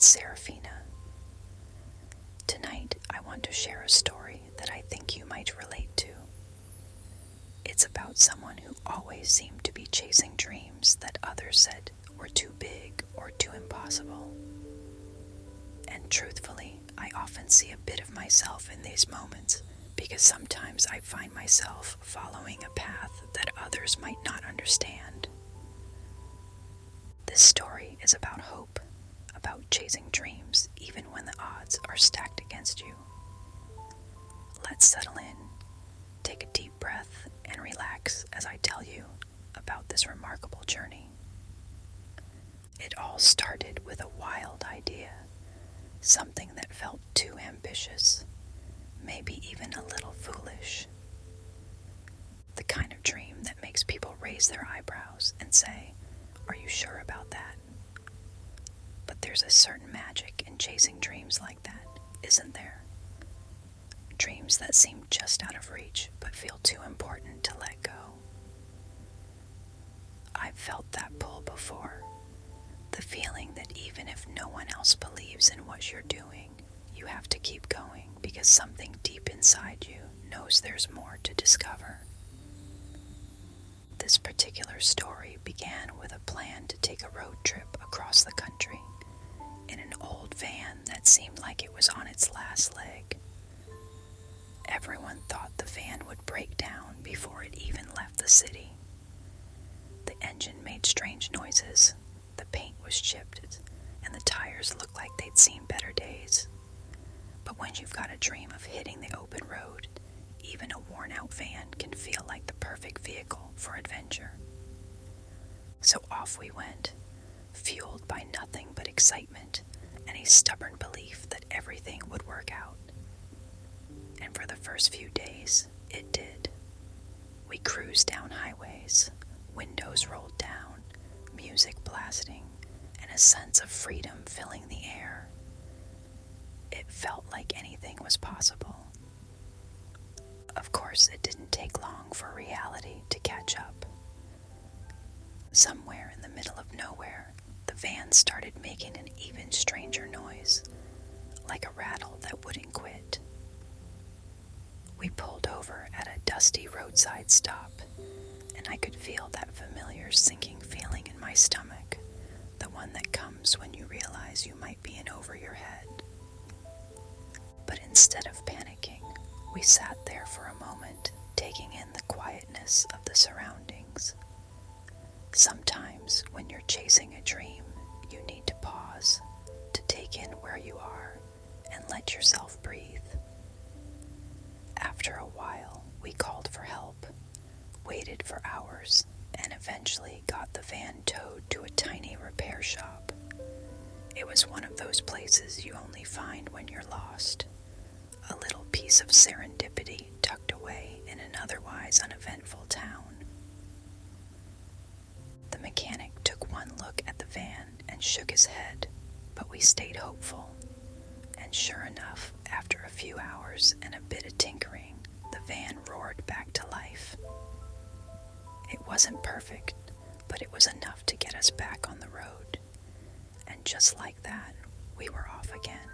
it's Seraphina. Tonight, I want to share a story that I think you might relate to. It's about someone who always seemed to be chasing dreams that others said were too big or too impossible. And truthfully, I often see a bit of myself in these moments because sometimes I find myself following a path that others might not understand. This story is about hope, about chasing dreams even when the odds are stacked against you. Let's settle in, take a deep breath, and relax as I tell you about this remarkable journey. It all started with a wild idea, something that felt too ambitious, maybe even a little foolish. The kind of dream that makes people raise their eyebrows and say, "Are you sure about that?" But there's a certain magic in chasing dreams like that, isn't there? Dreams that seem just out of reach but feel too important to let go. I've felt that pull before. The feeling that even if no one else believes in what you're doing, you have to keep going because something deep inside you knows there's more to discover. This particular story began with a plan to take a road trip across the country in an old van that seemed like it was on its last leg. Everyone thought the van would break down before it even left the city. The engine made strange noises, the paint was chipped, and the tires looked like they'd seen better days. But when you've got a dream of hitting the open road, even a worn-out van can feel like the perfect vehicle for adventure. So off we went, fueled by nothing but excitement and a stubborn belief that everything would work out. And for the first few days, it did. We cruised down highways, windows rolled down, music blasting, and a sense of freedom filling the air. It felt like anything was possible. Of course, it didn't take long for reality to catch up. Somewhere in the middle of nowhere, the van started making an even stranger noise, like a rattle that wouldn't quit. We pulled over at a dusty roadside stop, and I could feel that familiar sinking feeling in my stomach, the one that comes when you realize you might be in over your head. But instead of panicking, we sat there for a moment, taking in the quietness of the surroundings. Sometimes, when you're chasing a dream, you need to pause, to take in where you are, and let yourself breathe. After a while, we called for help, waited for hours, and eventually got the van towed to a tiny repair shop. It was one of those places you only find when you're lost, a little piece of serendipity tucked away in an otherwise uneventful town. The mechanic took one look at the van and shook his head, but we stayed hopeful. And sure enough, after a few hours and a bit of tinkering, the van roared back to life. It wasn't perfect, but it was enough to get us back on the road. And just like that, we were off again.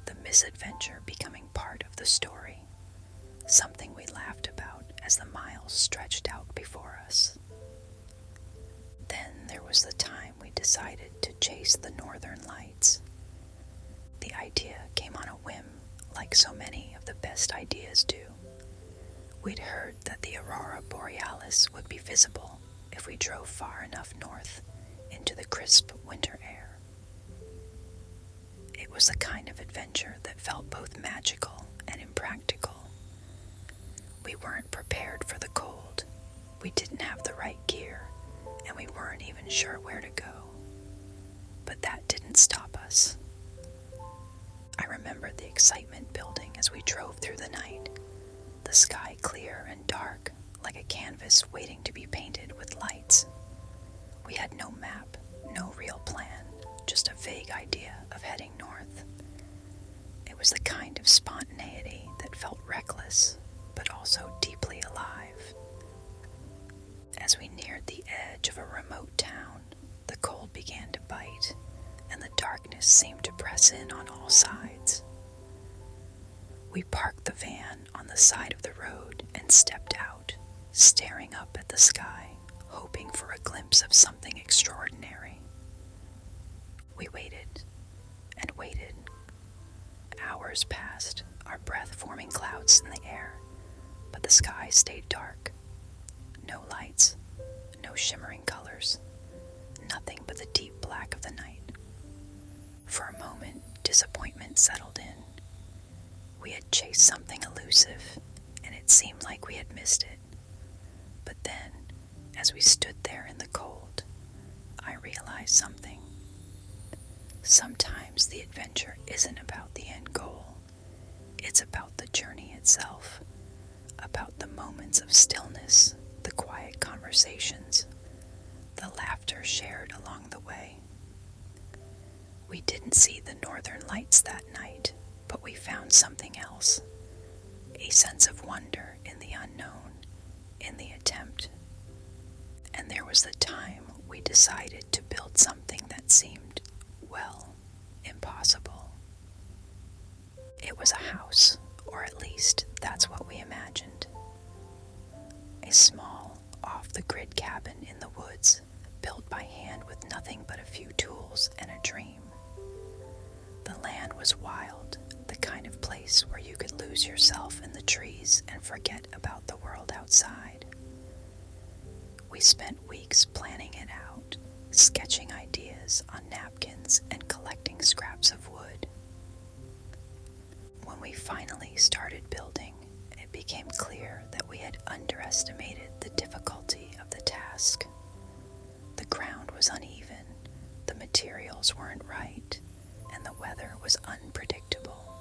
The misadventure becoming part of the story, something we laughed about as the miles stretched out before us. Then there was the time we decided to chase the northern lights. The idea came on a whim, like so many of the best ideas do. We'd heard that the aurora borealis would be visible if we drove far enough north into the crisp winter air. It was the kind of adventure that felt both magical and impractical. We weren't prepared for the cold, we didn't have the right gear, and we weren't even sure where to go. But that didn't stop us. I remember the excitement building as we drove through the night, the sky clear and dark, like a canvas waiting to be painted with lights. We had no map, no real plan, just a vague idea of heading north. It was the kind of spontaneity that felt reckless, but also deeply alive. As we neared the edge of a remote town, the cold began to bite, and the darkness darkness seemed to press in on all sides. We parked the van on the side of the road and stepped out, staring up at the sky, hoping for a glimpse of something extraordinary. We waited and waited. Hours passed, our breath forming clouds in the air, but the sky stayed dark. No lights, no shimmering colors, nothing but the deep black of the night. For a moment, disappointment settled in. We had chased something elusive, and it seemed like we had missed it. But then, as we stood there in the cold, I realized something. Sometimes the adventure isn't about the end goal. It's about the journey itself, about the moments of stillness, the quiet conversations, the laughter shared along the way. We didn't see the northern lights that night, but we found something else, a sense of wonder in the unknown, in the attempt. And there was the time we decided to build something that seemed, well, impossible. It was a house, or at least that's what we imagined. A small, off-the-grid cabin in the woods, built by hand with nothing but a few tools and a dream. The land was wild, the kind of place where you could lose yourself in the trees and forget about the world outside. We spent weeks planning it out, sketching ideas on napkins and collecting scraps of wood. When we finally started building, it became clear that we had underestimated the difficulty of the task. The ground was uneven, the materials weren't right, and the weather was unpredictable.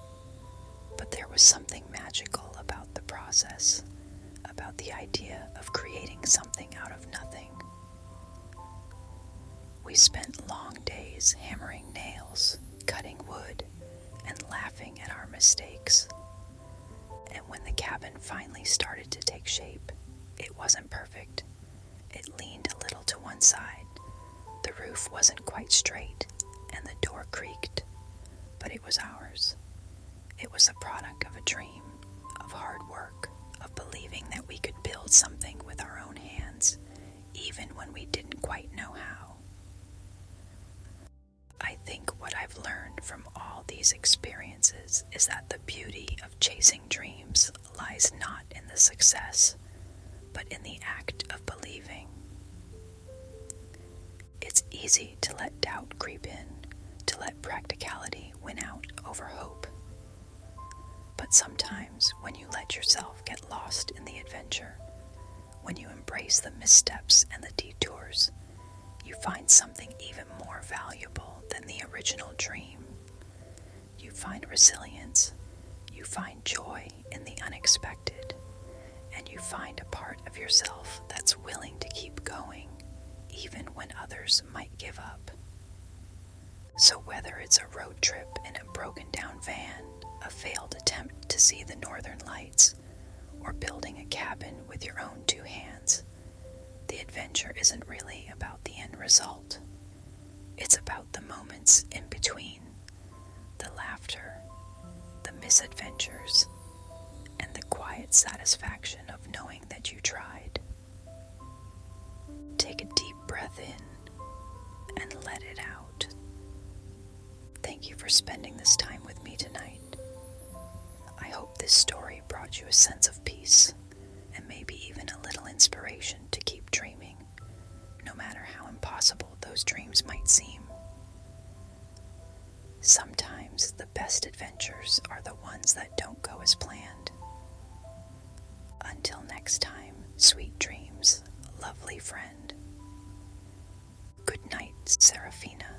But there was something magical about the process, about the idea of creating something out of nothing. We spent long days hammering nails, cutting wood, and laughing at our mistakes. And when the cabin finally started to take shape, it wasn't perfect. It leaned a little to one side. The roof wasn't quite straight, and the door creaked. But it was ours. It was the product of a dream, of hard work, of believing that we could build something with our own hands, even when we didn't quite know how. I think what I've learned from all these experiences is that the beauty of chasing dreams lies not in the success, but in the act of believing. It's easy to let doubt creep in, to let practicality win out over hope. But sometimes when you let yourself get lost in the adventure, when you embrace the missteps and the detours, you find something even more valuable than the original dream. You find resilience, you find joy in the unexpected, and you find a part of yourself that's willing to keep going, even when others might give up. So whether it's a road trip in a broken down van, a failed attempt to see the northern lights, or building a cabin with your own two hands, the adventure isn't really about the end result. It's about the moments in between, the laughter, the misadventures, and the quiet satisfaction of knowing that you tried. Take a deep breath in and let it out. Thank you for spending this time with me tonight. I hope this story brought you a sense of peace and maybe even a little inspiration to keep dreaming, no matter how impossible those dreams might seem. Sometimes the best adventures are the ones that don't go as planned. Until next time, sweet dreams, lovely friend. Good night, Seraphina.